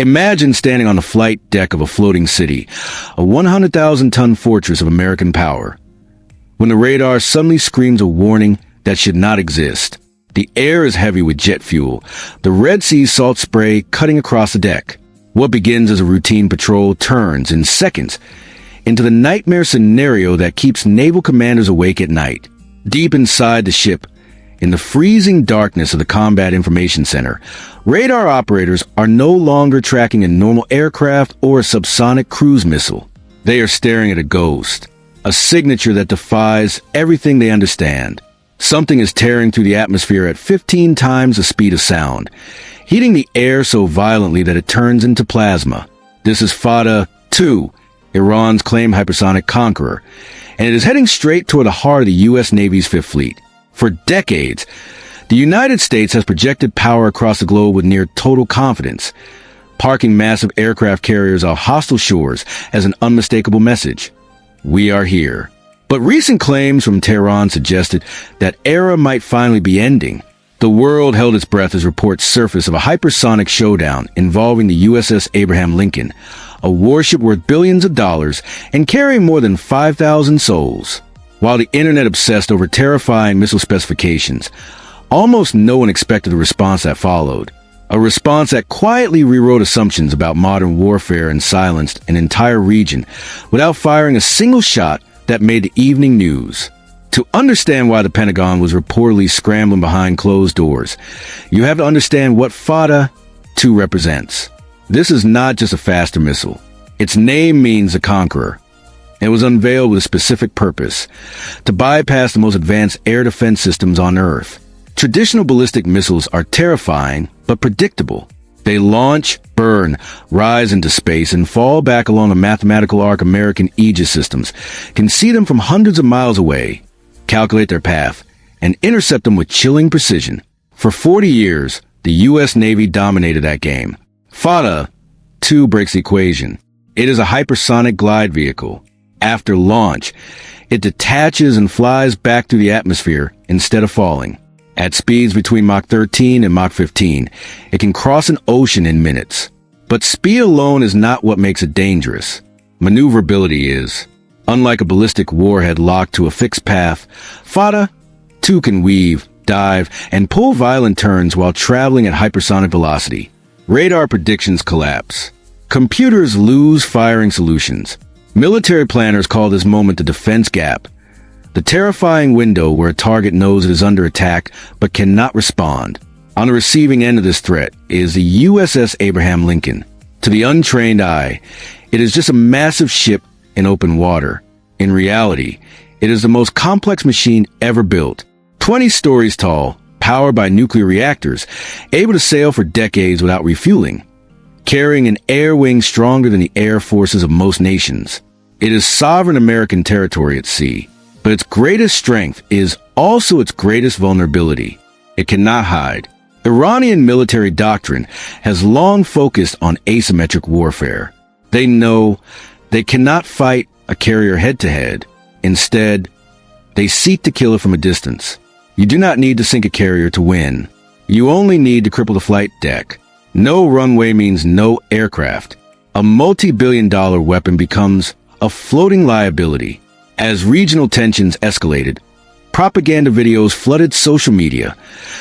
Imagine standing on the flight deck of a floating city, a 100,000-ton fortress of American power, when the radar suddenly screams a warning that should not exist. The air is heavy with jet fuel, the Red Sea salt spray cutting across the deck. What begins as a routine patrol turns in seconds into the nightmare scenario that keeps naval commanders awake at night. Deep inside the ship, in the freezing darkness of the Combat Information Center, radar operators are no longer tracking a normal aircraft or a subsonic cruise missile. They are staring at a ghost, a signature that defies everything they understand. Something is tearing through the atmosphere at 15 times the speed of sound, heating the air so violently that it turns into plasma. This is Fattah 2, Iran's claimed hypersonic conqueror, and it is heading straight toward the heart of the U.S. Navy's Fifth Fleet. For decades, the United States has projected power across the globe with near total confidence, parking massive aircraft carriers off hostile shores as an unmistakable message. We are here. But recent claims from Tehran suggested that era might finally be ending. The world held its breath as reports surfaced of a hypersonic showdown involving the USS Abraham Lincoln, a warship worth billions of dollars and carrying more than 5,000 souls. While the internet obsessed over terrifying missile specifications, almost no one expected the response that followed. A response that quietly rewrote assumptions about modern warfare and silenced an entire region without firing a single shot that made the evening news. To understand why the Pentagon was reportedly scrambling behind closed doors, you have to understand what Fattah 2 represents. This is not just a faster missile. Its name means the conqueror. It was unveiled with a specific purpose: to bypass the most advanced air defense systems on Earth. Traditional ballistic missiles are terrifying, but predictable. They launch, burn, rise into space, and fall back along a mathematical arc. American Aegis systems can see them from hundreds of miles away, calculate their path, and intercept them with chilling precision. For 40 years, the U.S. Navy dominated that game. Fattah 2 breaks the equation. It is a hypersonic glide vehicle. After launch, it detaches and flies back through the atmosphere instead of falling. At speeds between Mach 13 and Mach 15, it can cross an ocean in minutes. But speed alone is not what makes it dangerous. Maneuverability is. Unlike a ballistic warhead locked to a fixed path, Fattah 2 can weave, dive, and pull violent turns while traveling at hypersonic velocity. Radar predictions collapse. Computers lose firing solutions. Military planners call this moment the defense gap, the terrifying window where a target knows it is under attack but cannot respond. On the receiving end of this threat is the USS Abraham Lincoln. To the untrained eye, it is just a massive ship in open water. In reality, it is the most complex machine ever built. 20 stories tall, powered by nuclear reactors, able to sail for decades without refueling, carrying an air wing stronger than the air forces of most nations. It is sovereign American territory at sea, but its greatest strength is also its greatest vulnerability. It cannot hide. Iranian military doctrine has long focused on asymmetric warfare. They know they cannot fight a carrier head-to-head. Instead, they seek to kill it from a distance. You do not need to sink a carrier to win. You only need to cripple the flight deck. No runway means no aircraft. A multi-billion-dollar weapon becomes a floating liability. As regional tensions escalated, propaganda videos flooded social media,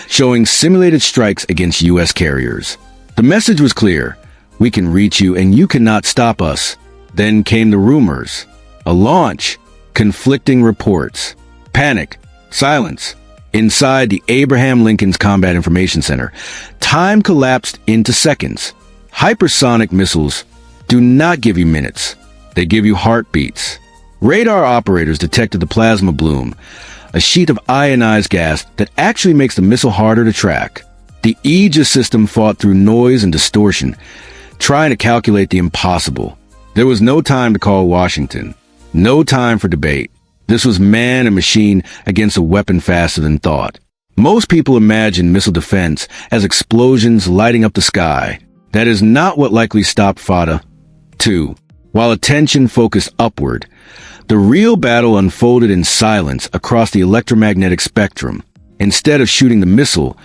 showing simulated strikes against U.S. carriers. The message was clear: we can reach you and you cannot stop us. Then came the rumors. A launch, conflicting reports, panic, silence. Inside the Abraham Lincoln's Combat Information Center, time collapsed into seconds. Hypersonic missiles do not give you minutes. They give you heartbeats. Radar operators detected the plasma bloom, a sheet of ionized gas that actually makes the missile harder to track. The Aegis system fought through noise and distortion, trying to calculate the impossible. There was no time to call Washington. No time for debate. This was man and machine against a weapon faster than thought. Most people imagine missile defense as explosions lighting up the sky. That is not what likely stopped Fattah 2. While attention focused upward, the real battle unfolded in silence across the electromagnetic spectrum. Instead of shooting the missile,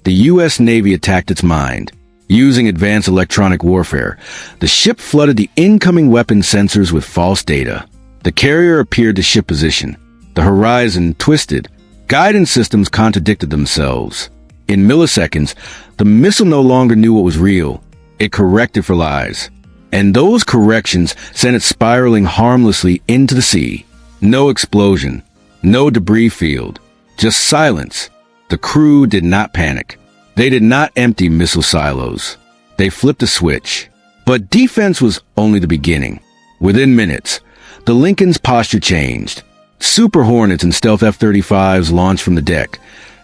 the U.S. Navy attacked its mind. Using advanced electronic warfare, the ship flooded the incoming weapon sensors with false data. The carrier appeared to shift position. The horizon twisted. Guidance systems contradicted themselves. In milliseconds, the missile no longer knew what was real. It corrected for lies. And those corrections sent it spiraling harmlessly into the sea. No explosion. No debris field. Just silence. The crew did not panic. They did not empty missile silos. They flipped a switch. But defense was only the beginning. Within minutes, the Lincoln's posture changed. Super Hornets and stealth F-35s launched from the deck.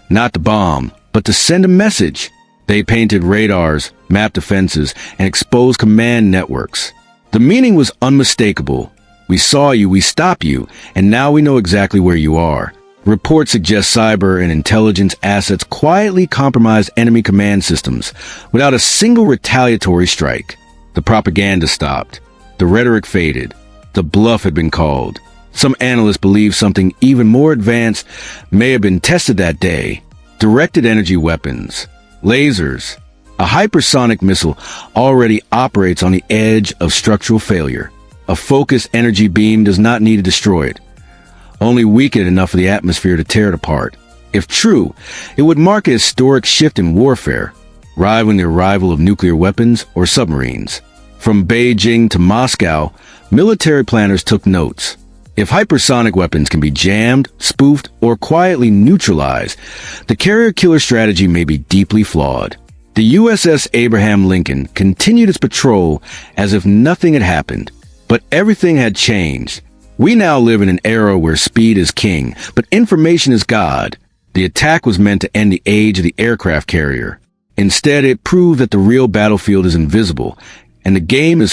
Not to bomb, but to send a message. They painted radars, mapped defenses, and exposed command networks. The meaning was unmistakable. We saw you, we stopped you, and now we know exactly where you are. Reports suggest cyber and intelligence assets quietly compromised enemy command systems without a single retaliatory strike. The propaganda stopped. The rhetoric faded. The bluff had been called. Some analysts believe something even more advanced may have been tested that day. Directed energy weapons. Lasers. A hypersonic missile already operates on the edge of structural failure. A focused energy beam does not need to destroy it. Only weaken enough for the atmosphere to tear it apart. If true, it would mark a historic shift in warfare, rivaling the arrival of nuclear weapons or submarines. From Beijing to Moscow, military planners took notes. If hypersonic weapons can be jammed, spoofed, or quietly neutralized, the carrier killer strategy may be deeply flawed. The USS Abraham Lincoln continued its patrol as if nothing had happened. But everything had changed. We now live in an era where speed is king, but information is God. The attack was meant to end the age of the aircraft carrier. Instead, it proved that the real battlefield is invisible, and the game is